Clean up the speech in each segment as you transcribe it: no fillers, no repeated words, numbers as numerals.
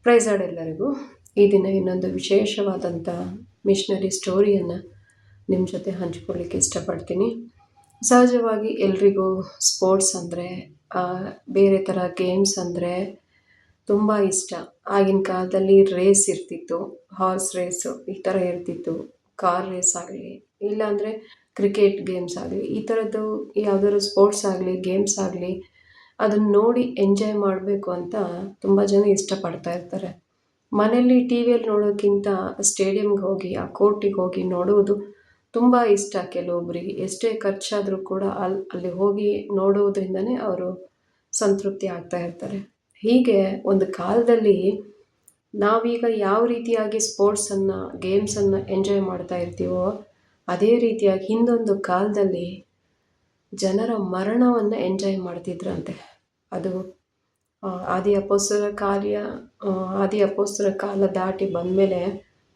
Price lord ಎಲ್ಲರಿಗೂ. ಈ ದಿನ ಇನ್ನೊಂದು ವಿಶೇಷವಾದಂಥ ಮಿಷನರಿ ಸ್ಟೋರಿಯನ್ನು ನಿಮ್ಮ ಜೊತೆ ಹಂಚಿಕೊಳ್ಳಿಕ್ಕೆ ಇಷ್ಟಪಡ್ತೀನಿ. ಸಹಜವಾಗಿ ಎಲ್ರಿಗೂ ಸ್ಪೋರ್ಟ್ಸ್ ಅಂದರೆ ಬೇರೆ ಥರ ಗೇಮ್ಸ್ ಅಂದರೆ ತುಂಬ ಇಷ್ಟ. ಆಗಿನ ಕಾಲದಲ್ಲಿ ರೇಸ್ ಇರ್ತಿತ್ತು, ಹಾರ್ಸ್ ರೇಸು ಈ ಥರ ಇರ್ತಿತ್ತು, ಕಾರ್ ರೇಸ್ ಆಗಲಿ ಇಲ್ಲಾಂದರೆ ಕ್ರಿಕೆಟ್ ಗೇಮ್ಸ್ ಆಗಲಿ, ಈ ಥರದ್ದು ಯಾವುದಾದ್ರು ಸ್ಪೋರ್ಟ್ಸ್ ಆಗಲಿ ಗೇಮ್ಸ್ ಆಗಲಿ ಅದನ್ನು ನೋಡಿ ಎಂಜಾಯ್ ಮಾಡಬೇಕು ಅಂತ ತುಂಬ ಜನ ಇಷ್ಟಪಡ್ತಾ ಇರ್ತಾರೆ. ಮನೆಯಲ್ಲಿ ಟಿ ವಿಯಲ್ಲಿ ನೋಡೋಕ್ಕಿಂತ ಸ್ಟೇಡಿಯಮ್ಗೆ ಹೋಗಿ ಆ ಕೋರ್ಟಿಗೆ ಹೋಗಿ ನೋಡುವುದು ತುಂಬ ಇಷ್ಟ ಕೆಲವೊಬ್ಬರಿಗೆ. ಎಷ್ಟೇ ಖರ್ಚಾದರೂ ಕೂಡ ಅಲ್ಲಿ ಹೋಗಿ ನೋಡುವುದರಿಂದನೇ ಅವರು ಸಂತೃಪ್ತಿ ಆಗ್ತಾ ಇರ್ತಾರೆ. ಹೀಗೆ ಒಂದು ಕಾಲದಲ್ಲಿ ನಾವೀಗ ಯಾವ ರೀತಿಯಾಗಿ ಸ್ಪೋರ್ಟ್ಸನ್ನು ಗೇಮ್ಸನ್ನು ಎಂಜಾಯ್ ಮಾಡ್ತಾ ಇರ್ತೀವೋ ಅದೇ ರೀತಿಯಾಗಿ ಹಿಂದೊಂದು ಕಾಲದಲ್ಲಿ ಜನರ ಮರಣವನ್ನು ಎಂಜಾಯ್ ಮಾಡ್ತಿದ್ರಂತೆ. ಅದು ಆದಿ ಅಪೊಸ್ತಲರ ಕಾಲ ದಾಟಿ ಬಂದಮೇಲೆ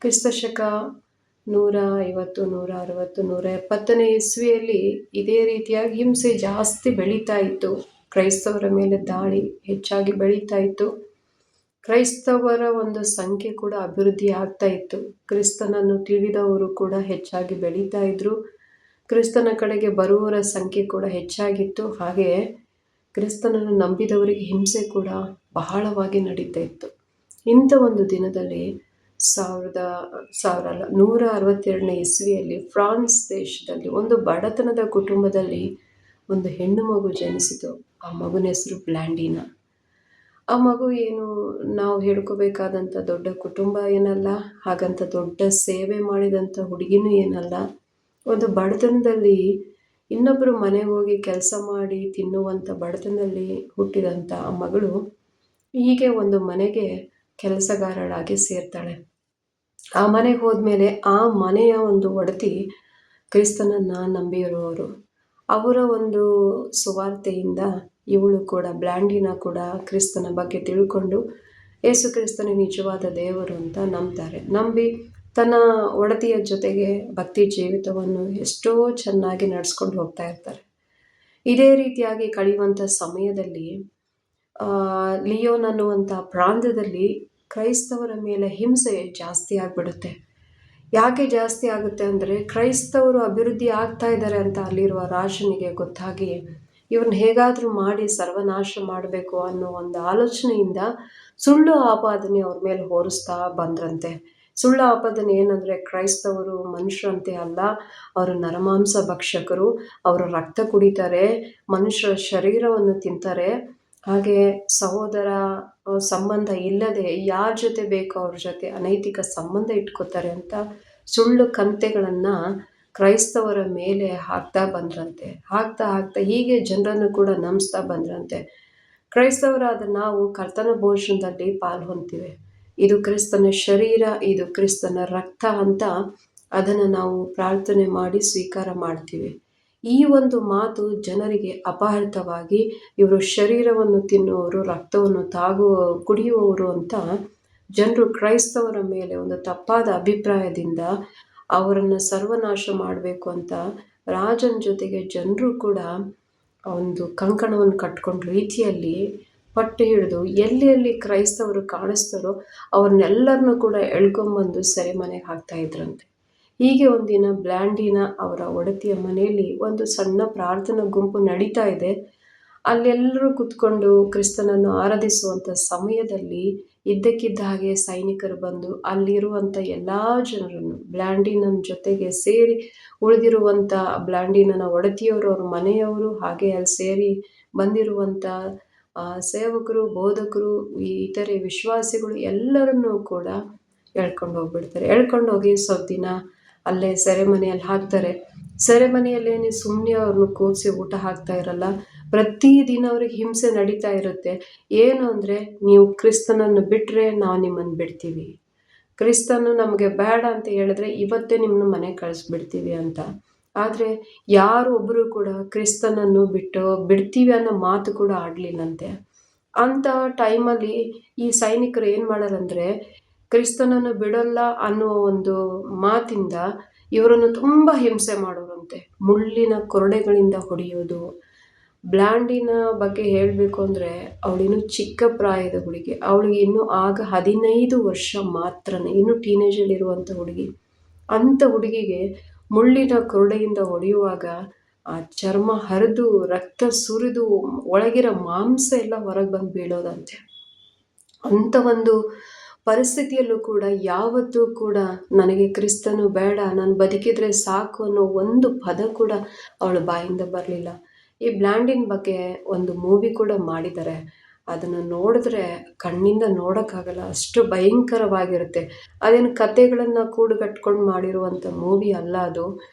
ಕ್ರಿಸ್ತಶಕ 150, 160, 170ನೇ ಇಸ್ವಿಯಲ್ಲಿ ಇದೇ ರೀತಿಯಾಗಿ ಹಿಂಸೆ ಜಾಸ್ತಿ ಬೆಳೀತಾ ಇತ್ತು. ಕ್ರೈಸ್ತವರ ಮೇಲೆ ದಾಳಿ ಹೆಚ್ಚಾಗಿ ಬೆಳೀತಾ ಇತ್ತು. ಕ್ರೈಸ್ತವರ ಒಂದು ಸಂಖ್ಯೆ ಕೂಡ ಅಭಿವೃದ್ಧಿ ಆಗ್ತಾ ಇತ್ತು. ಕ್ರಿಸ್ತನನ್ನು ತಿಳಿದವರು ಕೂಡ ಹೆಚ್ಚಾಗಿ ಬೆಳೀತಾ ಇದ್ರು. ಕ್ರಿಸ್ತನ ಕಡೆಗೆ ಬರುವವರ ಸಂಖ್ಯೆ ಕೂಡ ಹೆಚ್ಚಾಗಿತ್ತು. ಹಾಗೆ ಕ್ರಿಸ್ತನನ್ನು ನಂಬಿದವರಿಗೆ ಹಿಂಸೆ ಕೂಡ ಬಹಳವಾಗಿ ನಡೀತಾ ಇತ್ತು. ಇಂಥ ಒಂದು ದಿನದಲ್ಲಿ 162ನೇ ಇಸ್ವಿಯಲ್ಲಿ ಫ್ರಾನ್ಸ್ ದೇಶದಲ್ಲಿ ಒಂದು ಬಡತನದ ಕುಟುಂಬದಲ್ಲಿ ಒಂದು ಹೆಣ್ಣು ಮಗು ಜನಿಸಿತು. ಆ ಮಗುನ ಹೆಸರು ಬ್ಲ್ಯಾಂಡಿನಾ. ಆ ಮಗು ಏನು ನಾವು ಹೇಳ್ಕೋಬೇಕಾದಂಥ ದೊಡ್ಡ ಕುಟುಂಬ ಏನಲ್ಲ, ಹಾಗಂತ ದೊಡ್ಡ ಸೇವೆ ಮಾಡಿದಂಥ ಹುಡುಗಿನೂ ಏನಲ್ಲ. ಒಂದು ಬಡತನದಲ್ಲಿ ಇನ್ನೊಬ್ಬರು ಮನೆಗೆ ಹೋಗಿ ಕೆಲಸ ಮಾಡಿ ತಿನ್ನುವಂಥ ಬಡತನದಲ್ಲಿ ಹುಟ್ಟಿದಂಥ ಆ ಮಗಳು ಹೀಗೆ ಒಂದು ಮನೆಗೆ ಕೆಲಸಗಾರಳಾಗಿ ಸೇರ್ತಾಳೆ. ಆ ಮನೆಗೆ ಹೋದ್ಮೇಲೆ ಆ ಮನೆಯ ಒಂದು ಒಡತಿ ಕ್ರಿಸ್ತನನ್ನು ನಂಬಿರುವವರು. ಅವರ ಒಂದು ಸುವಾರ್ತೆಯಿಂದ ಇವಳು ಕೂಡ ಬ್ಲ್ಯಾಂಡಿನಾ ಕೂಡ ಕ್ರಿಸ್ತನ ಬಗ್ಗೆ ತಿಳ್ಕೊಂಡು ಯೇಸು ಕ್ರಿಸ್ತನ ನಿಜವಾದ ದೇವರು ಅಂತ ನಂಬ್ತಾರೆ. ನಂಬಿ ತನ್ನ ಒಡತಿಯ ಜೊತೆಗೆ ಭಕ್ತಿ ಜೀವಿತವನ್ನು ಎಷ್ಟೋ ಚೆನ್ನಾಗಿ ನಡೆಸ್ಕೊಂಡು ಹೋಗ್ತಾ ಇರ್ತಾರೆ. ಇದೇ ರೀತಿಯಾಗಿ ಕಳೆಯುವಂಥ ಸಮಯದಲ್ಲಿ ಲಿಯೋನ್ ಅನ್ನುವಂಥ ಪ್ರಾಂತ್ಯದಲ್ಲಿ ಕ್ರೈಸ್ತವರ ಮೇಲೆ ಹಿಂಸೆ ಜಾಸ್ತಿ ಆಗಿಬಿಡುತ್ತೆ. ಯಾಕೆ ಜಾಸ್ತಿ ಆಗುತ್ತೆ ಅಂದರೆ ಕ್ರೈಸ್ತವರು ಅಭಿವೃದ್ಧಿ ಆಗ್ತಾ ಇದ್ದಾರೆ ಅಂತ ಅಲ್ಲಿರುವ ರಾಜನಿಗೆ ಗೊತ್ತಾಗಿ ಇವ್ರನ್ನ ಹೇಗಾದರೂ ಮಾಡಿ ಸರ್ವನಾಶ ಮಾಡಬೇಕು ಅನ್ನೋ ಒಂದು ಆಲೋಚನೆಯಿಂದ ಸುಳ್ಳು ಆಪಾದನೆ ಅವ್ರ ಮೇಲೆ ಹೊರಿಸ್ತಾ ಬಂದ್ರಂತೆ. ಸುಳ್ಳು ಆಪಾದನೆ ಏನಂದರೆ ಕ್ರೈಸ್ತವರು ಮನುಷ್ಯರಂತೆ ಅಲ್ಲ, ಅವರು ನರಮಾಂಸ ಭಕ್ಷಕರು, ಅವರು ರಕ್ತ ಕುಡಿತಾರೆ, ಮನುಷ್ಯರ ಶರೀರವನ್ನು ತಿಂತಾರೆ, ಹಾಗೆ ಸಹೋದರ ಸಂಬಂಧ ಇಲ್ಲದೆ ಯಾರ ಜೊತೆ ಬೇಕೋ ಅವ್ರ ಜೊತೆ ಅನೈತಿಕ ಸಂಬಂಧ ಇಟ್ಕೋತಾರೆ ಅಂತ ಸುಳ್ಳು ಕಂತೆಗಳನ್ನು ಕ್ರೈಸ್ತವರ ಮೇಲೆ ಹಾಕ್ತಾ ಬಂದ್ರಂತೆ. ಹಾಕ್ತಾ ಹೀಗೆ ಜನರನ್ನು ಕೂಡ ನಂಬಿಸ್ತಾ ಬಂದ್ರಂತೆ. ಕ್ರೈಸ್ತವರಾದ ನಾವು ಕರ್ತನ ಭೋಜನದಲ್ಲಿ ಪಾಲು ಹೊಂದ್ತೀವಿ. ಇದು ಕ್ರಿಸ್ತನ ಶರೀರ, ಇದು ಕ್ರಿಸ್ತನ ರಕ್ತ ಅಂತ ಅದನ್ನು ನಾವು ಪ್ರಾರ್ಥನೆ ಮಾಡಿ ಸ್ವೀಕಾರ ಮಾಡ್ತೀವಿ. ಈ ಒಂದು ಮಾತು ಜನರಿಗೆ ಅಪಹೃತವಾಗಿ ಇವರು ಶರೀರವನ್ನು ತಿನ್ನುವವರು, ರಕ್ತವನ್ನು ಕುಡಿಯುವವರು ಅಂತ ಜನರು ಕ್ರೈಸ್ತವರ ಮೇಲೆ ಒಂದು ತಪ್ಪಾದ ಅಭಿಪ್ರಾಯದಿಂದ ಅವರನ್ನು ಸರ್ವನಾಶ ಮಾಡಬೇಕು ಅಂತ ರಾಜನ ಜೊತೆಗೆ ಜನರು ಕೂಡ ಒಂದು ಕಂಕಣವನ್ನು ಕಟ್ಕೊಂಡ ರೀತಿಯಲ್ಲಿ ಪಟ್ಟು ಹಿಡಿದು ಎಲ್ಲಿ ಕ್ರೈಸ್ತವರು ಕಾಣಿಸ್ತಾರೋ ಅವ್ರನ್ನೆಲ್ಲರನ್ನೂ ಕೂಡ ಎಳ್ಕೊಂಬಂದು ಸೆರೆಮನೆಗೆ ಹಾಕ್ತಾ ಇದ್ರಂತೆ. ಹೀಗೆ ಒಂದಿನ ಬ್ಲ್ಯಾಂಡಿನಾ ಅವರ ಒಡತಿಯ ಮನೆಯಲ್ಲಿ ಒಂದು ಸಣ್ಣ ಪ್ರಾರ್ಥನಾ ಗುಂಪು ನಡೀತಾ ಇದೆ. ಅಲ್ಲೆಲ್ಲರೂ ಕೂತ್ಕೊಂಡು ಕ್ರಿಸ್ತನನ್ನು ಆರಾಧಿಸುವಂಥ ಸಮಯದಲ್ಲಿ ಇದ್ದಕ್ಕಿದ್ದ ಹಾಗೆ ಸೈನಿಕರು ಬಂದು ಅಲ್ಲಿರುವಂಥ ಎಲ್ಲ ಜನರನ್ನು ಬ್ಲ್ಯಾಂಡಿನನ ಜೊತೆಗೆ ಸೇರಿ ಉಳಿದಿರುವಂಥ ಬ್ಲ್ಯಾಂಡಿನನ ಒಡತಿಯವರು, ಅವ್ರ ಮನೆಯವರು, ಹಾಗೆ ಅಲ್ಲಿ ಸೇರಿ ಬಂದಿರುವಂಥ ಸೇವಕರು, ಬೋಧಕರು, ಇತರೆ ವಿಶ್ವಾಸಿಗಳು ಎಲ್ಲರನ್ನೂ ಕೂಡ ಎಳ್ಕೊಂಡು ಹೋಗ್ಬಿಡ್ತಾರೆ. ಎಳ್ಕೊಂಡು ಹೋಗಿ ಸ್ವಲ್ಪ ದಿನ ಅಲ್ಲೇ ಸೆರೆಮನೆಯಲ್ಲಿ ಹಾಕ್ತಾರೆ. ಸೆರೆಮನೆಯಲ್ಲೇನೆ ಸುಮ್ಮನೆ ಅವ್ರನ್ನ ಕೂರಿಸಿ ಊಟ ಹಾಕ್ತಾ ಇರಲ್ಲ. ಪ್ರತಿದಿನ ಅವ್ರಿಗೆ ಹಿಂಸೆ ನಡೀತಾ ಇರುತ್ತೆ. ಏನು ಅಂದರೆ, ನೀವು ಕ್ರಿಸ್ತನನ್ನು ಬಿಟ್ಟರೆ ನಾವು ನಿಮ್ಮನ್ನು ಬಿಡ್ತೀವಿ, ಕ್ರಿಸ್ತನು ನಮಗೆ ಬೇಡ ಅಂತ ಹೇಳಿದ್ರೆ ಇವತ್ತೇ ನಿಮ್ಮನ್ನು ಮನೆಗೆ ಕಳಿಸ್ಬಿಡ್ತೀವಿ ಅಂತ. ಆದರೆ ಯಾರು ಒಬ್ಬರು ಕೂಡ ಕ್ರಿಸ್ತನನ್ನು ಬಿಡ್ತೀವಿ ಅನ್ನೋ ಮಾತು ಕೂಡ ಆಡಲಿಲ್ಲಂತೆ. ಅಂಥ ಟೈಮಲ್ಲಿ ಈ ಸೈನಿಕರು ಏನು ಮಾಡೋರಂದರೆ ಕ್ರಿಸ್ತನನ್ನು ಬಿಡೋಲ್ಲ ಅನ್ನೋ ಒಂದು ಮಾತಿಂದ ಇವರನ್ನು ತುಂಬ ಹಿಂಸೆ ಮಾಡೋರಂತೆ. ಮುಳ್ಳಿನ ಕೊರಡೆಗಳಿಂದ ಹೊಡೆಯೋದು, ಬ್ಲ್ಯಾಂಡಿನ ಬಗ್ಗೆ ಹೇಳಬೇಕು ಅಂದರೆ ಅವಳಿನ್ನೂ ಚಿಕ್ಕ ಪ್ರಾಯದ ಹುಡುಗಿ. ಅವಳಿಗೆ ಇನ್ನೂ ಆಗ 15 ವರ್ಷ ಮಾತ್ರನೇ, ಇನ್ನೂ ಟೀನೇಜಲ್ಲಿರುವಂಥ ಹುಡುಗಿ. ಅಂಥ ಹುಡುಗಿಗೆ ಮುಳ್ಳಿನ ಕೊರಡೆಯಿಂದ ಹೊಡೆಯುವಾಗ ಆ ಚರ್ಮ ಹರಿದು ರಕ್ತ ಸುರಿದು ಒಳಗಿರೋ ಮಾಂಸ ಎಲ್ಲ ಹೊರಗೆ ಬಂದು ಬೀಳೋದಂತೆ. ಅಂಥ ಒಂದು ಪರಿಸ್ಥಿತಿಯಲ್ಲೂ ಕೂಡ ಯಾವತ್ತೂ ಕೂಡ ನನಗೆ ಕ್ರಿಸ್ತನು ಬೇಡ, ನಾನು ಬದುಕಿದ್ರೆ ಸಾಕು ಅನ್ನೋ ಒಂದು ಪದ ಕೂಡ ಅವಳ ಬಾಯಿಂದ ಬರಲಿಲ್ಲ. ಈ ಬ್ಲ್ಯಾಂಡಿನ ಬಗ್ಗೆ ಒಂದು ಮೂವಿ ಕೂಡ ಮಾಡಿದ್ದಾರೆ. ಅದನ್ನು ನೋಡಿದ್ರೆ ಕಣ್ಣಿಂದ ನೋಡೋಕ್ಕಾಗಲ್ಲ, ಅಷ್ಟು ಭಯಂಕರವಾಗಿರುತ್ತೆ. ಅದೇನು ಕತೆಗಳನ್ನು ಕೂಡುಗಟ್ಕೊಂಡು ಮಾಡಿರುವಂಥ ಮೂವಿ ಅಲ್ಲ ಅದು.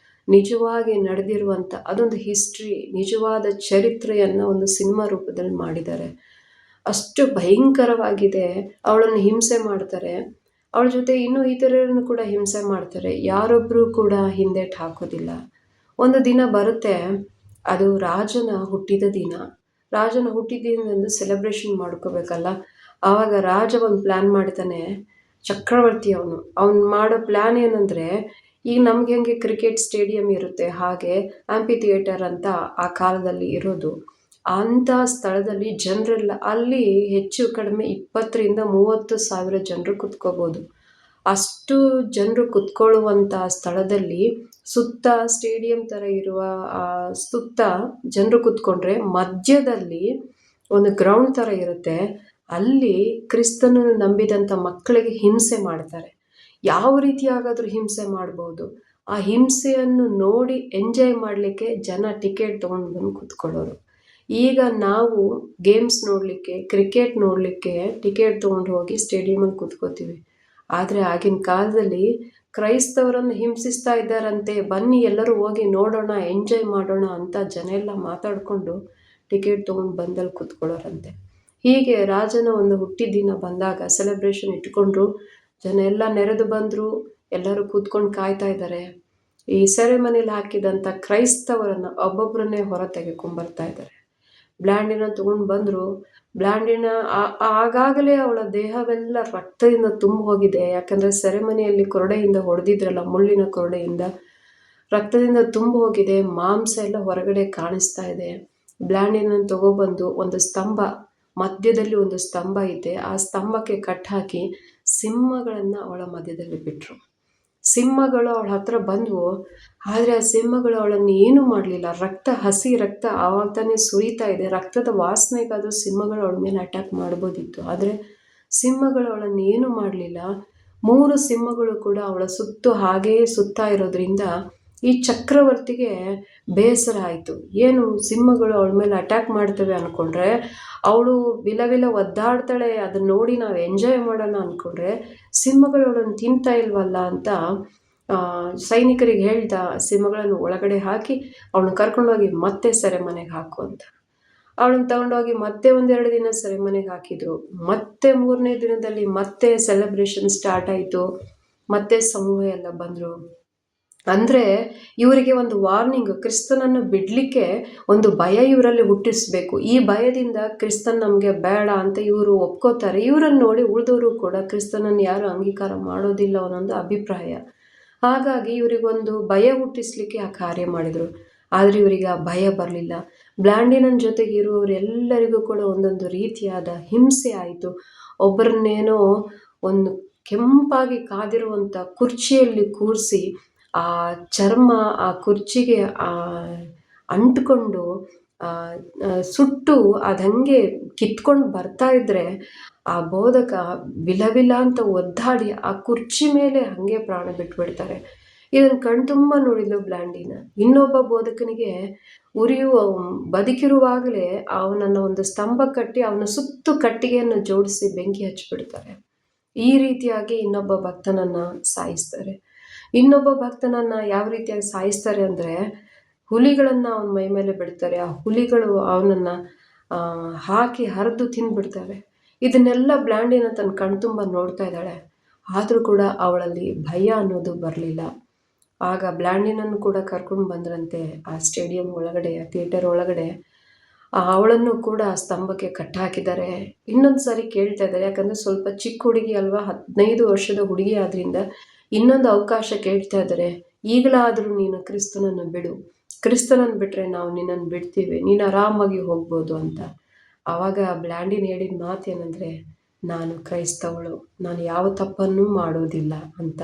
ನಿಜವಾಗಿ ನಡೆದಿರುವಂಥ ಅದೊಂದು ಹಿಸ್ಟ್ರಿ, ನಿಜವಾದ ಚರಿತ್ರೆಯನ್ನು ಒಂದು ಸಿನಿಮಾ ರೂಪದಲ್ಲಿ ಮಾಡಿದ್ದಾರೆ. ಅಷ್ಟು ಭಯಂಕರವಾಗಿದೆ. ಅವಳನ್ನು ಹಿಂಸೆ ಮಾಡ್ತಾರೆ, ಅವಳ ಜೊತೆ ಇನ್ನೂ ಇತರರನ್ನು ಕೂಡ ಹಿಂಸೆ ಮಾಡ್ತಾರೆ. ಯಾರೊಬ್ಬರೂ ಕೂಡ ಹಿಂದೇಟು ಹಾಕೋದಿಲ್ಲ. ಒಂದು ದಿನ ಬರುತ್ತೆ, ಅದು ರಾಜನ ಹುಟ್ಟಿದ ದಿನ. ರಾಜನ ಹುಟ್ಟಿದ ದಿನದಂದು ಸೆಲೆಬ್ರೇಷನ್ ಮಾಡ್ಕೋಬೇಕಲ್ಲ. ಆವಾಗ ರಾಜ ಒಂದು ಪ್ಲ್ಯಾನ್ ಮಾಡ್ತಾನೆ. ಚಕ್ರವರ್ತಿ ಅವನು ಮಾಡೋ ಪ್ಲ್ಯಾನ್ ಏನಂದರೆ, ಈಗ ನಮ್ಗೆ ಹೆಂಗೆ ಕ್ರಿಕೆಟ್ ಸ್ಟೇಡಿಯಂ ಇರುತ್ತೆ ಹಾಗೆ ಆಂಪಿ ಥಿಯೇಟರ್ ಅಂತ ಆ ಕಾಲದಲ್ಲಿ ಇರೋದು. ಅಂಥ ಸ್ಥಳದಲ್ಲಿ ಜನರೆಲ್ಲ ಅಲ್ಲಿ ಹೆಚ್ಚು ಕಡಿಮೆ 20,000-30,000 ಜನರು ಕುತ್ಕೋಬೋದು. ಅಷ್ಟು ಜನರು ಕುತ್ಕೊಳ್ಳುವಂಥ ಸ್ಥಳದಲ್ಲಿ ಸುತ್ತ ಸ್ಟೇಡಿಯಂ ಥರ ಇರುವ ಸುತ್ತ ಜನರು ಕುತ್ಕೊಂಡ್ರೆ ಮಧ್ಯದಲ್ಲಿ ಒಂದು ಗ್ರೌಂಡ್ ಥರ ಇರುತ್ತೆ. ಅಲ್ಲಿ ಕ್ರಿಸ್ತನನ್ನು ನಂಬಿದಂಥ ಮಕ್ಕಳಿಗೆ ಹಿಂಸೆ ಮಾಡ್ತಾರೆ. ಯಾವ ರೀತಿಯಾಗಾದರೂ ಹಿಂಸೆ ಮಾಡ್ಬೋದು. ಆ ಹಿಂಸೆಯನ್ನು ನೋಡಿ ಎಂಜಾಯ್ ಮಾಡಲಿಕ್ಕೆ ಜನ ಟಿಕೆಟ್ ತೊಗೊಂಡು ಬಂದು ಕುತ್ಕೊಳ್ಳೋರು. ಈಗ ನಾವು ಗೇಮ್ಸ್ ನೋಡಲಿಕ್ಕೆ, ಕ್ರಿಕೆಟ್ ನೋಡಲಿಕ್ಕೆ ಟಿಕೆಟ್ ತೊಗೊಂಡು ಹೋಗಿ ಸ್ಟೇಡಿಯಮಲ್ಲಿ ಕೂತ್ಕೋತೀವಿ. ಆದರೆ ಆಗಿನ ಕಾಲದಲ್ಲಿ ಕ್ರೈಸ್ತವರನ್ನು ಹಿಂಸಿಸ್ತಾ ಇದ್ದಾರಂತೆ, ಬನ್ನಿ ಎಲ್ಲರೂ ಹೋಗಿ ನೋಡೋಣ, ಎಂಜಾಯ್ ಮಾಡೋಣ ಅಂತ ಜನ ಎಲ್ಲ ಮಾತಾಡಿಕೊಂಡು ಟಿಕೆಟ್ ತೊಗೊಂಡು ಬಂದಲ್ಲಿ ಕೂತ್ಕೊಳ್ಳೋರಂತೆ. ಹೀಗೆ ರಾಜನ ಒಂದು ಹುಟ್ಟಿದ ದಿನ ಬಂದಾಗ ಸೆಲೆಬ್ರೇಷನ್ ಇಟ್ಕೊಂಡ್ರು. ಜನ ಎಲ್ಲ ನೆರೆದು ಬಂದರು, ಎಲ್ಲರೂ ಕೂತ್ಕೊಂಡು ಕಾಯ್ತಾ ಇದ್ದಾರೆ. ಈ ಸೆರೆಮನೆಯಲ್ಲಿ ಹಾಕಿದಂಥ ಕ್ರೈಸ್ತವರನ್ನು ಒಬ್ಬೊಬ್ಬರನ್ನೇ ಹೊರ ತೆಗೆದುಕೊಂಡ್ಬರ್ತಾ ಇದ್ದಾರೆ. ಬ್ಲ್ಯಾಂಡಿನ ತೊಗೊಂಡು ಬಂದರು. ಬ್ಲ್ಯಾಂಡಿನ ಆಗಾಗಲೇ ಅವಳ ದೇಹವೆಲ್ಲ ರಕ್ತದಿಂದ ತುಂಬ ಹೋಗಿದೆ. ಯಾಕಂದರೆ ಸೆರೆಮನೆಯಲ್ಲಿ ಕೊರಡೆಯಿಂದ ಹೊಡೆದಿದ್ರಲ್ಲ, ಮುಳ್ಳಿನ ಕೊರಡೆಯಿಂದ ರಕ್ತದಿಂದ ತುಂಬ ಹೋಗಿದೆ. ಮಾಂಸ ಎಲ್ಲ ಹೊರಗಡೆ ಕಾಣಿಸ್ತಾ ಇದೆ. ಬ್ಲ್ಯಾಂಡಿನ ತಗೊಬಂದು ಒಂದು ಸ್ತಂಭ, ಮಧ್ಯದಲ್ಲಿ ಒಂದು ಸ್ತಂಭ ಇದೆ, ಆ ಸ್ತಂಭಕ್ಕೆ ಕಟ್ಟಾಕಿ ಸಿಂಹಗಳನ್ನು ಅವಳ ಮಧ್ಯದಲ್ಲಿ ಬಿಟ್ಟರು. ಸಿಂಹಗಳು ಅವಳ ಹತ್ರ ಬಂದವು, ಆದರೆ ಆ ಸಿಂಹಗಳು ಅವಳನ್ನು ಏನೂ ಮಾಡಲಿಲ್ಲ. ಹಸಿ ರಕ್ತ ಆವಾಗ ತಾನೇ ಸುರಿತಾ ಇದೆ. ರಕ್ತದ ವಾಸನೆಗಾದರೂ ಸಿಂಹಗಳು ಅವಳ ಮೇಲೆ ಅಟ್ಯಾಕ್ ಮಾಡ್ಬೋದಿತ್ತು, ಆದರೆ ಸಿಂಹಗಳು ಅವಳನ್ನು ಏನೂ ಮಾಡಲಿಲ್ಲ. 3 ಸಿಂಹಗಳು ಕೂಡ ಅವಳ ಹಾಗೆಯೇ ಸುತ್ತಾ ಇರೋದ್ರಿಂದ ಈ ಚಕ್ರವರ್ತಿಗೆ ಬೇಸರ ಆಯಿತು. ಏನು ಸಿಂಹಗಳು ಅವಳ ಮೇಲೆ ಅಟ್ಯಾಕ್ ಮಾಡ್ತವೆ ಅಂದ್ಕೊಂಡ್ರೆ, ಅವಳು ವಿಲವಿಲ ಒದ್ದಾಡ್ತಾಳೆ, ಅದನ್ನ ನೋಡಿ ನಾವು ಎಂಜಾಯ್ ಮಾಡೋಣ ಅಂದ್ಕೊಂಡ್ರೆ ಸಿಂಹಗಳು ಅವಳನ್ನು ತಿಂತಾ ಇಲ್ವಲ್ಲ ಅಂತ ಸೈನಿಕರಿಗೆ ಹೇಳ್ದ, ಸಿಂಹಗಳನ್ನು ಒಳಗಡೆ ಹಾಕಿ ಅವಳನ್ನ ಕರ್ಕೊಂಡೋಗಿ ಮತ್ತೆ ಸೆರೆಮನೆಗೆ ಹಾಕು ಅಂತ. ಅವಳನ್ನ ತಗೊಂಡೋಗಿ ಮತ್ತೆ 1-2 ದಿನ ಸೆರೆಮನೆಗೆ ಹಾಕಿದ್ರು. ಮತ್ತೆ 3ನೇ ದಿನದಲ್ಲಿ ಮತ್ತೆ ಸೆಲೆಬ್ರೇಷನ್ ಸ್ಟಾರ್ಟ್ ಆಯಿತು. ಮತ್ತೆ ಸಮೂಹ ಎಲ್ಲ ಬಂದರು. ಅಂದರೆ ಇವರಿಗೆ ಒಂದು ವಾರ್ನಿಂಗ್, ಕ್ರಿಸ್ತನನ್ನು ಬಿಡಲಿಕ್ಕೆ ಒಂದು ಭಯ ಇವರಲ್ಲಿ ಹುಟ್ಟಿಸ್ಬೇಕು. ಈ ಭಯದಿಂದ ಕ್ರಿಸ್ತನ್ ನಮಗೆ ಬೇಡ ಅಂತ ಇವರು ಒಪ್ಕೋತಾರೆ. ಇವರನ್ನು ನೋಡಿ ಉಳಿದವರು ಕೂಡ ಕ್ರಿಸ್ತನನ್ನು ಯಾರು ಅಂಗೀಕಾರ ಮಾಡೋದಿಲ್ಲ ಅನ್ನೋದು ಅಭಿಪ್ರಾಯ. ಹಾಗಾಗಿ ಇವರಿಗೊಂದು ಭಯ ಹುಟ್ಟಿಸ್ಲಿಕ್ಕೆ ಆ ಕಾರ್ಯ ಮಾಡಿದರು. ಆದರೆ ಇವರಿಗೆ ಆ ಭಯ ಬರಲಿಲ್ಲ. ಬ್ಲ್ಯಾಂಡಿನನ್ ಜೊತೆಗೆ ಇರುವವರೆಲ್ಲರಿಗೂ ಕೂಡ ಒಂದೊಂದು ರೀತಿಯಾದ ಹಿಂಸೆ ಆಯಿತು. ಒಬ್ಬರನ್ನೇನೋ ಒಂದು ಕೆಂಪಾಗಿ ಕಾದಿರುವಂಥ ಕುರ್ಚಿಯಲ್ಲಿ ಕೂರಿಸಿ ಆ ಚರ್ಮ ಆ ಕುರ್ಚಿಗೆ ಅಂಟ್ಕೊಂಡು ಸುಟ್ಟು ಅದಂಗೆ ಕಿತ್ಕೊಂಡು ಬರ್ತಾ ಇದ್ದರೆ ಆ ಬೋಧಕ ವಿಲವಿಲ ಅಂತ ಒದ್ದಾಡಿ ಆ ಕುರ್ಚಿ ಮೇಲೆ ಹಾಗೆ ಪ್ರಾಣ ಬಿಟ್ಬಿಡ್ತಾರೆ. ಇದನ್ನು ಕಣ್ತುಂಬ ನೋಡಿದ್ಲು ಬ್ಲ್ಯಾಂಡಿನ. ಇನ್ನೊಬ್ಬ ಬೋಧಕನಿಗೆ ಬದುಕಿರುವಾಗಲೇ ಅವನನ್ನು ಒಂದು ಸ್ತಂಭ ಕಟ್ಟಿ ಅವನ ಸುತ್ತು ಕಟ್ಟಿಗೆಯನ್ನು ಜೋಡಿಸಿ ಬೆಂಕಿ ಹಚ್ಚಿಬಿಡ್ತಾರೆ. ಈ ರೀತಿಯಾಗಿ ಇನ್ನೊಬ್ಬ ಭಕ್ತನನ್ನು ಸಾಯಿಸ್ತಾರೆ. ಇನ್ನೊಬ್ಬ ಭಕ್ತನನ್ನು ಯಾವ ರೀತಿಯಾಗಿ ಸಾಯಿಸ್ತಾರೆ ಅಂದರೆ, ಹುಲಿಗಳನ್ನು ಅವನ ಮೈ ಮೇಲೆ ಬಿಡ್ತಾರೆ. ಆ ಹುಲಿಗಳು ಅವನನ್ನು ಹಾಕಿ ಹರಿದು ತಿಂದುಬಿಡ್ತವೆ. ಇದನ್ನೆಲ್ಲ ಬ್ಲ್ಯಾಂಡಿನ ತನ್ನ ಕಣ್ತುಂಬ ನೋಡ್ತಾ ಇದ್ದಾಳೆ. ಆದರೂ ಕೂಡ ಅವಳಲ್ಲಿ ಭಯ ಅನ್ನೋದು ಬರಲಿಲ್ಲ. ಆಗ ಬ್ಲ್ಯಾಂಡಿನನ್ನು ಕೂಡ ಕರ್ಕೊಂಡು ಬಂದ್ರಂತೆ ಆ ಸ್ಟೇಡಿಯಂ ಒಳಗಡೆ, ಆ ಥಿಯೇಟರ್ ಒಳಗಡೆ. ಅವಳನ್ನು ಕೂಡ ಆ ಸ್ತಂಭಕ್ಕೆ ಕಟ್ಟಾಕಿದ್ದಾರೆ. ಇನ್ನೊಂದು ಸಾರಿ ಕೇಳ್ತಾ ಇದ್ದಾರೆ, ಯಾಕಂದರೆ ಸ್ವಲ್ಪ ಚಿಕ್ಕ ಹುಡುಗಿ ಅಲ್ವಾ, 15 ವರ್ಷದ ಹುಡುಗಿ ಆದ್ದರಿಂದ ಇನ್ನೊಂದು ಅವಕಾಶ ಕೇಳ್ತಾ ಇದ್ದಾರೆ. ಈಗಲಾದರೂ ನೀನು ಕ್ರಿಸ್ತನನ್ನು ಬಿಡು, ಕ್ರಿಸ್ತನನ್ನು ಬಿಟ್ಟರೆ ನಾವು ನಿನ್ನನ್ನು ಬಿಡ್ತೀವಿ, ನೀನು ಆರಾಮಾಗಿ ಹೋಗ್ಬೋದು ಅಂತ. ಆವಾಗ ಬ್ಲ್ಯಾಂಡಿನ್ ಹೇಳಿದ ಮಾತೇನೆಂದರೆ, ನಾನು ಕ್ರೈಸ್ತವಳು, ನಾನು ಯಾವ ತಪ್ಪನ್ನೂ ಮಾಡೋದಿಲ್ಲ ಅಂತ.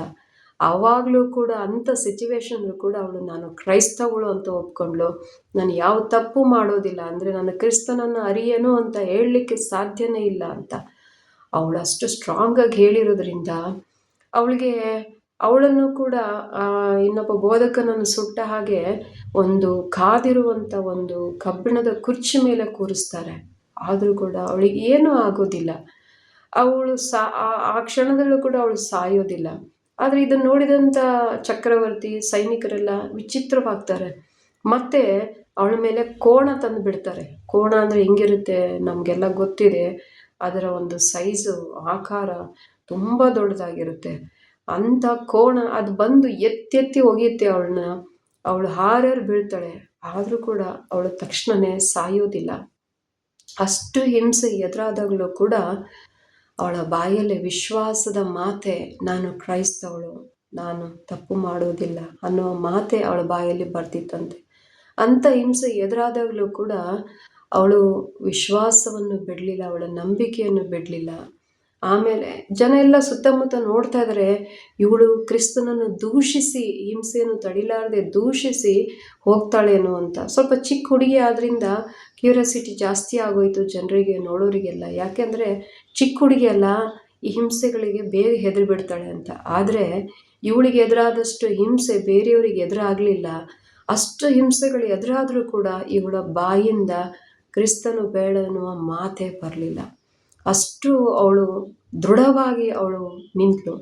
ಆವಾಗಲೂ ಕೂಡ ಅಂಥ ಸಿಚುವೇಶನ್ಲು ಕೂಡ ಅವಳು ನಾನು ಕ್ರೈಸ್ತವಳು ಅಂತ ಒಪ್ಕೊಂಡ್ಳು. ನಾನು ಯಾವ ತಪ್ಪು ಮಾಡೋದಿಲ್ಲ, ಅಂದರೆ ನಾನು ಕ್ರಿಸ್ತನನ್ನು ಅರಿಯೇನು ಅಂತ ಹೇಳಲಿಕ್ಕೆ ಸಾಧ್ಯನೇ ಇಲ್ಲ ಅಂತ ಅವಳು ಅಷ್ಟು ಸ್ಟ್ರಾಂಗಾಗಿ ಹೇಳಿರೋದ್ರಿಂದ ಅವಳಿಗೆ ಅವಳನ್ನು ಕೂಡ ಇನ್ನೊಬ್ಬ ಬೋಧಕನನ್ನು ಸುಟ್ಟ ಹಾಗೆ ಒಂದು ಕಾದಿರುವಂಥ ಒಂದು ಕಬ್ಬಿಣದ ಕುರ್ಚಿ ಮೇಲೆ ಕೂರಿಸ್ತಾರೆ. ಆದರೂ ಕೂಡ ಅವಳಿಗೆ ಏನೂ ಆಗೋದಿಲ್ಲ. ಅವಳು ಆ ಕ್ಷಣದಲ್ಲೂ ಕೂಡ ಅವಳು ಸಾಯೋದಿಲ್ಲ. ಆದರೆ ಇದನ್ನು ನೋಡಿದಂಥ ಚಕ್ರವರ್ತಿ ಸೈನಿಕರೆಲ್ಲ ವಿಚಿತ್ರವಾಗ್ತಾರೆ. ಮತ್ತೆ ಅವಳ ಮೇಲೆ ಕೋಣ ತಂದು ಬಿಡ್ತಾರೆ. ಕೋಣ ಅಂದರೆ ಹೆಂಗಿರುತ್ತೆ ನಮಗೆಲ್ಲ ಗೊತ್ತಿದೆ. ಅದರ ಒಂದು ಸೈಜು, ಆಕಾರ ತುಂಬ ದೊಡ್ಡದಾಗಿರುತ್ತೆ. ಅಂಥ ಕೋಣ ಅದು ಬಂದು ಎತ್ತಿ ಒಗೆಯುತ್ತೆ ಅವಳನ್ನ. ಅವಳು ಹಾರೇರು ಬೀಳ್ತಾಳೆ. ಆದರೂ ಕೂಡ ಅವಳು ತಕ್ಷಣವೇ ಸಾಯೋದಿಲ್ಲ. ಅಷ್ಟು ಹಿಂಸೆ ಎದುರಾದಾಗಲೂ ಕೂಡ ಅವಳ ಬಾಯಲ್ಲಿ ವಿಶ್ವಾಸದ ಮಾತೆ, ನಾನು ಕ್ರೈಸ್ತವಳು, ನಾನು ತಪ್ಪು ಮಾಡೋದಿಲ್ಲ ಅನ್ನೋ ಮಾತೆ ಅವಳ ಬಾಯಲ್ಲಿ ಬರ್ತಿತ್ತಂತೆ. ಅಂಥ ಹಿಂಸೆ ಎದುರಾದಾಗಲೂ ಕೂಡ ಅವಳು ವಿಶ್ವಾಸವನ್ನು ಬಿಡಲಿಲ್ಲ, ಅವಳ ನಂಬಿಕೆಯನ್ನು ಬಿಡಲಿಲ್ಲ. ಆಮೇಲೆ ಜನ ಎಲ್ಲ ಸುತ್ತಮುತ್ತ ನೋಡ್ತಾ ಇದ್ದಾರೆ, ಇವಳು ಕ್ರಿಸ್ತನನ್ನು ದೂಷಿಸಿ, ಹಿಂಸೆಯನ್ನು ತಡಿಲಾರದೆ ದೂಷಿಸಿ ಹೋಗ್ತಾಳೇನೋ ಅಂತ. ಸ್ವಲ್ಪ ಚಿಕ್ಕ ಹುಡುಗಿ ಆದ್ರಿಂದ ಕ್ಯೂರಿಯಾಸಿಟಿ ಜಾಸ್ತಿ ಆಗೋಯ್ತು ಜನರಿಗೆ, ನೋಡೋರಿಗೆಲ್ಲ. ಯಾಕೆಂದರೆ ಚಿಕ್ಕ ಹುಡುಗಿ ಅಲ್ಲ, ಈ ಹಿಂಸೆಗಳಿಗೆ ಬೇಗ ಹೆದರಿ ಬಿಡ್ತಾಳೆ ಅಂತ. ಆದರೆ ಇವಳಿಗೆ ಎದುರಾದಷ್ಟು ಹಿಂಸೆ ಬೇರೆಯವರಿಗೆ ಎದುರಾಗಲಿಲ್ಲ. ಅಷ್ಟು ಹಿಂಸೆಗಳು ಎದುರಾದರೂ ಕೂಡ ಇವಳ ಬಾಯಿಂದ ಕ್ರಿಸ್ತನು ಬೇಡ ಅನ್ನುವ ಮಾತೇ ಬರಲಿಲ್ಲ. ಅಷ್ಟು ಅವಳು ದೃಢವಾಗಿ ಅವಳು ನಿಂತಳು.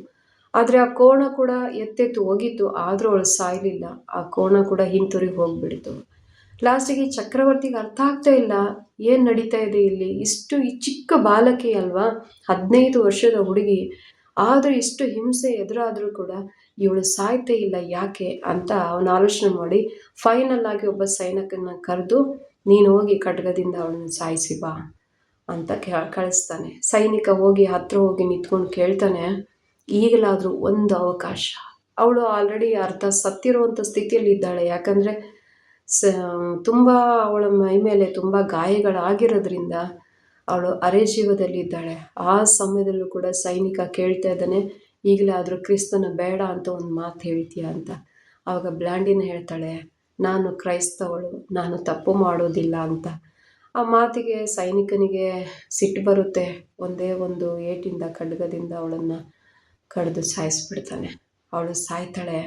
ಆದರೆ ಆ ಕೋಣ ಕೂಡ ಎತ್ತೆತ್ತು ಹೋಗಿತ್ತು, ಆದರೂ ಅವಳು ಸಾಯಲಿಲ್ಲ. ಆ ಕೋಣ ಕೂಡ ಹಿಂತಿರುಗಿ ಹೋಗ್ಬಿಡ್ತು. ಲಾಸ್ಟಿಗೆ ಚಕ್ರವರ್ತಿಗೆ ಅರ್ಥ ಆಗ್ತಾ ಇಲ್ಲ, ಏನು ನಡೀತಾ ಇದೆ ಇಲ್ಲಿ. ಈ ಚಿಕ್ಕ ಬಾಲಕಿ ಅಲ್ವಾ, 15 ವರ್ಷದ ಹುಡುಗಿ, ಆದರೂ ಇಷ್ಟು ಹಿಂಸೆ ಎದುರಾದರೂ ಕೂಡ ಇವಳು ಸಾಯ್ತೇ ಇಲ್ಲ, ಯಾಕೆ ಅಂತ ಅವನು ಆಲೋಚನೆ ಮಾಡಿ ಫೈನಲ್ ಆಗಿ ಒಬ್ಬ ಸೈನಿಕನ ಕರೆದು, ನೀನು ಹೋಗಿ ಖಡ್ಗದಿಂದ ಅವಳನ್ನು ಸಾಯಿಸಿ ಬಾ ಅಂತ ಕಳಿಸ್ತಾನೆ. ಸೈನಿಕ ಹೋಗಿ ಹತ್ರ ಹೋಗಿ ನಿಂತ್ಕೊಂಡು ಕೇಳ್ತಾನೆ, ಈಗಲಾದರೂ ಒಂದು ಅವಕಾಶ. ಅವಳು ಆಲ್ರೆಡಿ ಅರ್ಧ ಸತ್ತಿರುವಂಥ ಸ್ಥಿತಿಯಲ್ಲಿ ಇದ್ದಾಳೆ. ಯಾಕಂದರೆ ತುಂಬ ಅವಳ ಮೈ ಮೇಲೆ ತುಂಬ ಗಾಯಗಳಾಗಿರೋದ್ರಿಂದ ಅವಳು ಅರೆಜೀವದಲ್ಲಿದ್ದಾಳೆ. ಆ ಸಮಯದಲ್ಲೂ ಕೂಡ ಸೈನಿಕ ಕೇಳ್ತಾ ಇದ್ದಾನೆ, ಈಗಲಾದರೂ ಕ್ರಿಸ್ತನ ಬೇಡ ಅಂತ ಒಂದು ಮಾತು ಹೇಳ್ತೀಯ ಅಂತ. ಆವಾಗ ಬ್ಲ್ಯಾಂಡಿನ ಹೇಳ್ತಾಳೆ, ನಾನು ಕ್ರೈಸ್ತವಳು, ನಾನು ತಪ್ಪು ಮಾಡೋದಿಲ್ಲ ಅಂತ. ಆ ಮಾತಿಗೆ ಸೈನಿಕನಿಗೆ ಸಿಟ್ಟು ಬರುತ್ತೆ. ಒಂದೇ ಒಂದು ಏಟಿಂದ, ಖಡ್ಗದಿಂದ ಅವಳನ್ನು ಕಡಿದು ಸಾಯಿಸ್ಬಿಡ್ತಾನೆ. ಅವಳು ಸಾಯ್ತಾಳೆ.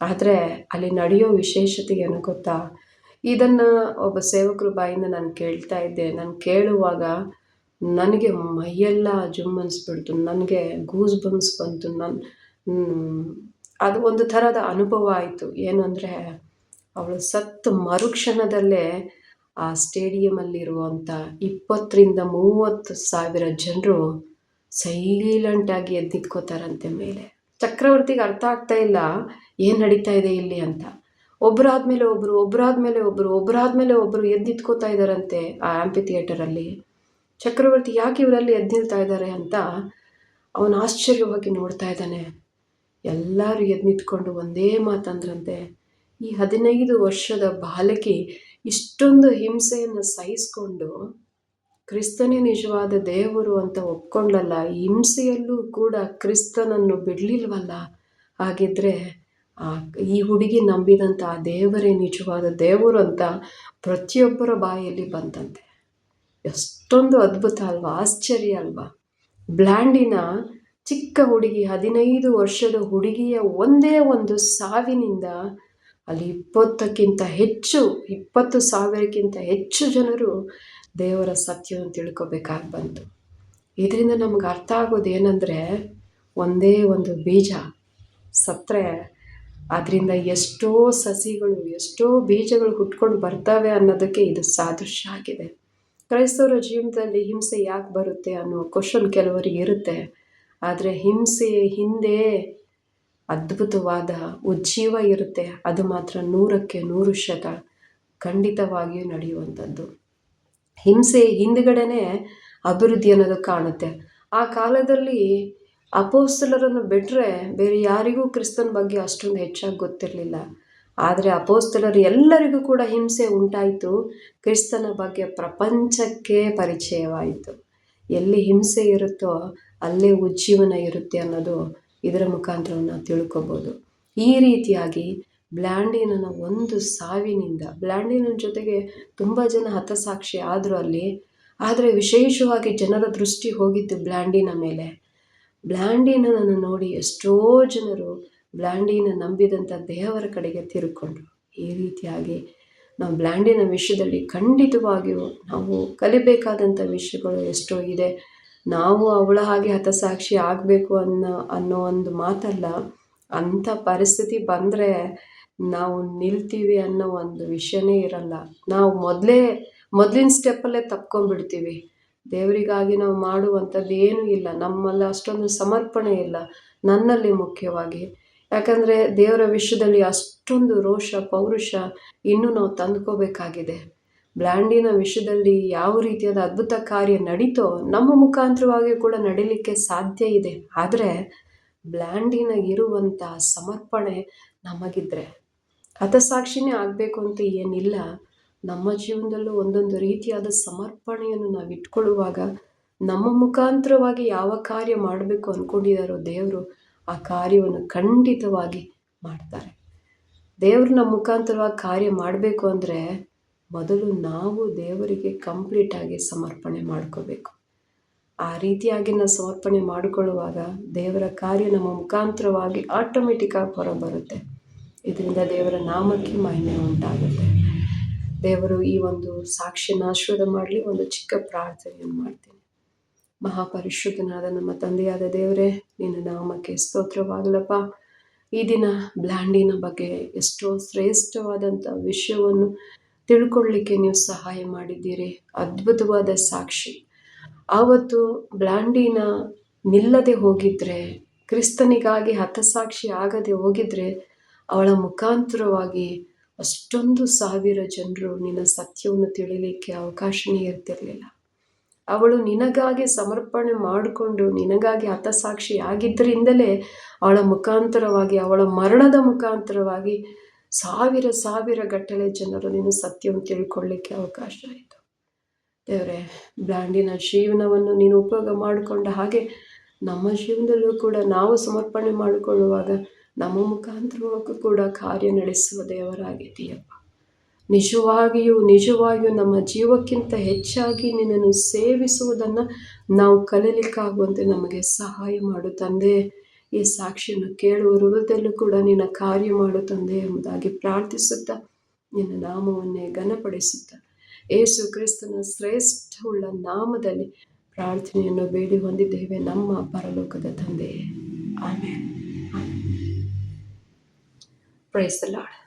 ಆದರೆ ಅಲ್ಲಿ ನಡೆಯೋ ವಿಶೇಷತೆ ಏನು ಗೊತ್ತಾ, ಇದನ್ನು ಒಬ್ಬ ಸೇವಕರ ಬಾಯಿಂದ ನಾನು ಕೇಳ್ತಾ ಇದ್ದೆ. ನಾನು ಕೇಳುವಾಗ ನನಗೆ ಮೈಯೆಲ್ಲ ಜುಮ್ ಅನಿಸ್ಬಿಡ್ತು, ನನಗೆ ಗೂಸ್ ಬಂಪ್ಸ್ ಬಂತು. ಅದು ಒಂದು ಥರದ ಅನುಭವ ಆಯಿತು. ಏನು ಅಂದರೆ, ಅವಳು ಸತ್ತು ಮರುಕ್ಷಣದಲ್ಲೇ ಆ ಸ್ಟೇಡಿಯಮಲ್ಲಿರುವಂಥ 20,000-30,000 ಜನರು ಸೈಲೆಂಟಾಗಿ ಎದ್ದು ನಿಂತ್ಕೋತಾರಂತೆ ಮೇಲೆ. ಚಕ್ರವರ್ತಿಗೆ ಅರ್ಥ ಆಗ್ತಾ ಇಲ್ಲ ಏನು ನಡೀತಾ ಇದೆ ಇಲ್ಲಿ ಅಂತ. ಒಬ್ಬರಾದ್ಮೇಲೆ ಒಬ್ಬರು ಎದ್ದು ನಿಂತ್ಕೋತಾ ಇದ್ದಾರಂತೆ ಆ ಆಂಪಿ ಥಿಯೇಟರಲ್ಲಿ. ಚಕ್ರವರ್ತಿ ಯಾಕೆ ಇವರಲ್ಲಿ ಎದ್ದು ನಿಲ್ತಾ ಇದ್ದಾರೆ ಅಂತ ಅವನು ಆಶ್ಚರ್ಯವಾಗಿ ನೋಡ್ತಾ ಇದ್ದಾನೆ. ಎಲ್ಲರೂ ಎದ್ದು ನಿಂತ್ಕೊಂಡು ಒಂದೇ ಮಾತಂದ್ರಂತೆ, ಈ 15 ವರ್ಷದ ಬಾಲಕಿ ಇಷ್ಟೊಂದು ಹಿಂಸೆಯನ್ನು ಸಹಿಸ್ಕೊಂಡು ಕ್ರಿಸ್ತನೇ ನಿಜವಾದ ದೇವರು ಅಂತ ಒಪ್ಕೊಂಡ್ಲಲ್ಲ, ಈ ಹಿಂಸೆಯಲ್ಲೂ ಕೂಡ ಕ್ರಿಸ್ತನನ್ನು ಬಿಡಲಿಲ್ವಲ್ಲ. ಹಾಗಿದ್ರೆ ಈ ಹುಡುಗಿ ನಂಬಿದಂಥ ಆ ದೇವರೇ ನಿಜವಾದ ದೇವರು ಅಂತ ಪ್ರತಿಯೊಬ್ಬರ ಬಾಯಲ್ಲಿ ಬಂತಂತೆ. ಎಷ್ಟೊಂದು ಅದ್ಭುತ ಅಲ್ವಾ, ಆಶ್ಚರ್ಯ ಅಲ್ವಾ. ಬ್ಲ್ಯಾಂಡಿನ ಚಿಕ್ಕ ಹುಡುಗಿ, 15 ವರ್ಷದ ಹುಡುಗಿಯ ಒಂದೇ ಒಂದು ಸಾವಿನಿಂದ ಅಲ್ಲಿ 20,000ಕ್ಕಿಂತ ಹೆಚ್ಚು ಜನರು ದೇವರ ಸತ್ಯವನ್ನು ತಿಳ್ಕೊಬೇಕಾಗಿ ಬಂತು. ಇದರಿಂದ ನಮ್ಗೆ ಅರ್ಥ ಆಗೋದು ಏನಂದರೆ, ಒಂದೇ ಒಂದು ಬೀಜ ಸತ್ತರೆ ಅದರಿಂದ ಎಷ್ಟೋ ಸಸಿಗಳು, ಎಷ್ಟೋ ಬೀಜಗಳು ಹುಟ್ಕೊಂಡು ಬರ್ತವೆ ಅನ್ನೋದಕ್ಕೆ ಇದು ಸಾದೃಶ್ಯ ಆಗಿದೆ. ಕ್ರೈಸ್ತವರ ಜೀವನದಲ್ಲಿ ಹಿಂಸೆ ಯಾಕೆ ಬರುತ್ತೆ ಅನ್ನೋ ಕ್ವಶನ್ ಕೆಲವರಿಗೆ ಇರುತ್ತೆ. ಆದರೆ ಹಿಂಸೆ ಹಿಂದೆ ಅದ್ಭುತವಾದ ಉಜ್ಜೀವ ಇರುತ್ತೆ. ಅದು ಮಾತ್ರ 100% ಖಂಡಿತವಾಗಿಯೂ ನಡೆಯುವಂಥದ್ದು. ಹಿಂಸೆ ಹಿಂದುಗಡೆನೇ ಅಭಿವೃದ್ಧಿ ಅನ್ನೋದು ಕಾಣುತ್ತೆ. ಆ ಕಾಲದಲ್ಲಿ ಅಪೊಸ್ತಲರನ್ನು ಬಿಟ್ಟರೆ ಬೇರೆ ಯಾರಿಗೂ ಕ್ರಿಸ್ತನ ಬಗ್ಗೆ ಅಷ್ಟೊಂದು ಹೆಚ್ಚಾಗಿ ಗೊತ್ತಿರಲಿಲ್ಲ. ಆದರೆ ಅಪೋಸ್ತಲರು ಎಲ್ಲರಿಗೂ ಕೂಡ ಹಿಂಸೆ ಉಂಟಾಯಿತು. ಕ್ರಿಸ್ತನ ಬಗ್ಗೆ ಪ್ರಪಂಚಕ್ಕೆ ಪರಿಚಯವಾಯಿತು. ಎಲ್ಲಿ ಹಿಂಸೆ ಇರುತ್ತೋ ಅಲ್ಲೇ ಉಜ್ಜೀವನ ಇರುತ್ತೆ ಅನ್ನೋದು ಇದರ ಮುಖಾಂತರ ನಾವು ತಿಳ್ಕೊಬೋದು. ಈ ರೀತಿಯಾಗಿ ಬ್ಲ್ಯಾಂಡಿನನ ಒಂದು ಸಾವಿನಿಂದ, ಬ್ಲ್ಯಾಂಡಿನ ಜೊತೆಗೆ ತುಂಬ ಜನ ಹತಸಾಕ್ಷಿ ಆದರೂ ಅಲ್ಲಿ, ಆದರೆ ವಿಶೇಷವಾಗಿ ಜನರ ದೃಷ್ಟಿ ಹೋಗಿದ್ದು ಬ್ಲ್ಯಾಂಡಿನ ಮೇಲೆ. ಬ್ಲ್ಯಾಂಡಿನನ್ನು ನೋಡಿ ಎಷ್ಟೋ ಜನರು ಬ್ಲ್ಯಾಂಡಿನ ನಂಬಿದಂಥ ದೇವರ ಕಡೆಗೆ ತಿರುಕೊಂಡ್ರು. ಈ ರೀತಿಯಾಗಿ ನಾವು ಬ್ಲ್ಯಾಂಡಿನ ವಿಷಯದಲ್ಲಿ ಖಂಡಿತವಾಗಿಯೂ ನಾವು ಕಲಿಬೇಕಾದಂಥ ವಿಷಯಗಳು ಎಷ್ಟೋ ಇದೆ. ನಾವು ಅವಳ ಹಾಗೆ ಹತಸಾಕ್ಷಿ ಆಗಬೇಕು ಅನ್ನೋ ಒಂದು ಮಾತಲ್ಲ. ಅಂಥ ಪರಿಸ್ಥಿತಿ ಬಂದರೆ ನಾವು ನಿಲ್ತೀವಿ ಅನ್ನೋ ಒಂದು ವಿಷಯನೇ ಇರಲ್ಲ. ನಾವು ಮೊದಲಿನ ಸ್ಟೆಪ್ಪಲ್ಲೇ ತಪ್ಕೊಂಡ್ಬಿಡ್ತೀವಿ. ದೇವರಿಗಾಗಿ ನಾವು ಮಾಡುವಂಥದ್ದು ಏನೂ ಇಲ್ಲ, ನಮ್ಮಲ್ಲಿ ಅಷ್ಟೊಂದು ಸಮರ್ಪಣೆ ಇಲ್ಲ ನನ್ನಲ್ಲಿ ಮುಖ್ಯವಾಗಿ. ಯಾಕಂದರೆ ದೇವರ ವಿಷಯದಲ್ಲಿ ಅಷ್ಟೊಂದು ರೋಷ ಪೌರುಷ ಇನ್ನೂ ನಾವು ತಂದ್ಕೋಬೇಕಾಗಿದೆ. ಬ್ಲ್ಯಾಂಡಿನ ವಿಷಯದಲ್ಲಿ ಯಾವ ರೀತಿಯಾದ ಅದ್ಭುತ ಕಾರ್ಯ ನಡೀತೋ ನಮ್ಮ ಮುಖಾಂತರವಾಗಿ ಕೂಡ ನಡೀಲಿಕ್ಕೆ ಸಾಧ್ಯ ಇದೆ. ಆದರೆ ಬ್ಲ್ಯಾಂಡಿನ ಇರುವಂಥ ಸಮರ್ಪಣೆ ನಮಗಿದ್ರೆ, ಹತಸಾಕ್ಷಿನೇ ಆಗಬೇಕು ಅಂತ ಏನಿಲ್ಲ, ನಮ್ಮ ಜೀವನದಲ್ಲೂ ಒಂದೊಂದು ರೀತಿಯಾದ ಸಮರ್ಪಣೆಯನ್ನು ನಾವು ಇಟ್ಕೊಳ್ಳುವಾಗ ನಮ್ಮ ಮುಖಾಂತರವಾಗಿ ಯಾವ ಕಾರ್ಯ ಮಾಡಬೇಕು ಅಂದ್ಕೊಂಡಿದ್ದಾರೋ ದೇವರು ಆ ಕಾರ್ಯವನ್ನು ಖಂಡಿತವಾಗಿ ಮಾಡ್ತಾರೆ. ದೇವರು ನಮ್ಮ ಮುಖಾಂತರವಾಗಿ ಕಾರ್ಯ ಮಾಡಬೇಕು ಅಂದರೆ ಮೊದಲು ನಾವು ದೇವರಿಗೆ ಕಂಪ್ಲೀಟಾಗಿ ಸಮರ್ಪಣೆ ಮಾಡ್ಕೋಬೇಕು. ಆ ರೀತಿಯಾಗಿ ನಾವು ಸಮರ್ಪಣೆ ಮಾಡಿಕೊಳ್ಳುವಾಗ ದೇವರ ಕಾರ್ಯ ನಮ್ಮ ಮುಖಾಂತರವಾಗಿ ಆಟೋಮೆಟಿಕ್ಕಾಗಿ ಹೊರಬರುತ್ತೆ. ಇದರಿಂದ ದೇವರ ನಾಮಕ್ಕೆ ಮಹಿಮೆ ಉಂಟಾಗುತ್ತೆ. ದೇವರು ಈ ಒಂದು ಸಾಕ್ಷಿಯನ್ನು ಆಶೀರ್ವಾದ ಮಾಡಲಿ. ಒಂದು ಚಿಕ್ಕ ಪ್ರಾರ್ಥನೆಯನ್ನು ಮಾಡ್ತೀನಿ. ಮಹಾಪರಿಶುದ್ಧನಾದ ನಮ್ಮ ತಂದೆಯಾದ ದೇವರೇ, ನಿನ್ನ ನಾಮಕ್ಕೆ ಸ್ತೋತ್ರವಾಗಲಪ್ಪ. ಈ ದಿನ ಬ್ಲ್ಯಾಂಡಿನ ಬಗ್ಗೆ ಎಷ್ಟೋ ಶ್ರೇಷ್ಠವಾದಂಥ ವಿಷಯವನ್ನು ತಿಳ್ಕೊಳ್ಳಿಕ್ಕೆ ನೀವು ಸಹಾಯ ಮಾಡಿದ್ದೀರಿ. ಅದ್ಭುತವಾದ ಸಾಕ್ಷಿ. ಆವತ್ತು ಬ್ಲ್ಯಾಂಡಿನ ನಿಲ್ಲದೆ ಹೋಗಿದ್ರೆ, ಕ್ರಿಸ್ತನಿಗಾಗಿ ಹತಸಾಕ್ಷಿ ಆಗದೆ ಹೋಗಿದ್ರೆ, ಅವಳ ಮುಖಾಂತರವಾಗಿ ಅಷ್ಟೊಂದು ಸಾವಿರ ಜನರು ನಿನ್ನ ಸತ್ಯವನ್ನು ತಿಳಿಲಿಕ್ಕೆ ಅವಕಾಶನೇ ಇರ್ತಿರಲಿಲ್ಲ. ಅವಳು ನಿನಗಾಗಿ ಸಮರ್ಪಣೆ ಮಾಡಿಕೊಂಡು ನಿನಗಾಗಿ ಹತಸಾಕ್ಷಿ ಆಗಿದ್ದರಿಂದಲೇ ಅವಳ ಮುಖಾಂತರವಾಗಿ, ಅವಳ ಮರಣದ ಮುಖಾಂತರವಾಗಿ ಸಾವಿರ ಗಟ್ಟಲೆ ಜನರು ನಿನ್ನ ಸತ್ಯವನ್ನು ತಿಳ್ಕೊಳ್ಳಿಕ್ಕೆ ಅವಕಾಶ ಆಯಿತು. ದೇವರೇ, ಬ್ಲ್ಯಾಂಡಿನ ಜೀವನವನ್ನು ನೀನು ಉಪಯೋಗ ಮಾಡಿಕೊಂಡ ಹಾಗೆ ನಮ್ಮ ಜೀವನದಲ್ಲೂ ಕೂಡ ನಾವು ಸಮರ್ಪಣೆ ಮಾಡಿಕೊಳ್ಳುವಾಗ ನಮ್ಮ ಮುಖಾಂತರವಾಗೂ ಕೂಡ ಕಾರ್ಯ ನಡೆಸುವ ದೇವರಾಗಿದ್ದೀಯಪ್ಪ. ನಿಜವಾಗಿಯೂ ನಮ್ಮ ಜೀವಕ್ಕಿಂತ ಹೆಚ್ಚಾಗಿ ನಿನ್ನನ್ನು ಸೇವಿಸುವುದನ್ನು ನಾವು ಕಲೀಲಿಕ್ಕಾಗುವಂತೆ ನಮಗೆ ಸಹಾಯ ಮಾಡು ತಂದೆ. ಈ ಸಾಕ್ಷಿಯನ್ನು ಕೇಳುವ ಹೃದಯದಲ್ಲೂ ಕೂಡ ನಿನ್ನ ಕಾರ್ಯ ಮಾಡು ತಂದೆ ಎಂಬುದಾಗಿ ಪ್ರಾರ್ಥಿಸುತ್ತಾ ನಿನ್ನ ನಾಮವನ್ನೇ ಘನಪಡಿಸುತ್ತಾ ಯೇಸು ಕ್ರಿಸ್ತನ ಶ್ರೇಷ್ಠವುಳ್ಳ ನಾಮದಲ್ಲಿ ಪ್ರಾರ್ಥನೆಯನ್ನು ಬೇಡಿ ಹೊಂದಿದ್ದೇವೆ ನಮ್ಮ ಪರಲೋಕದ ತಂದೆಯೇ. ಆಮೆನ್. Praise the lord.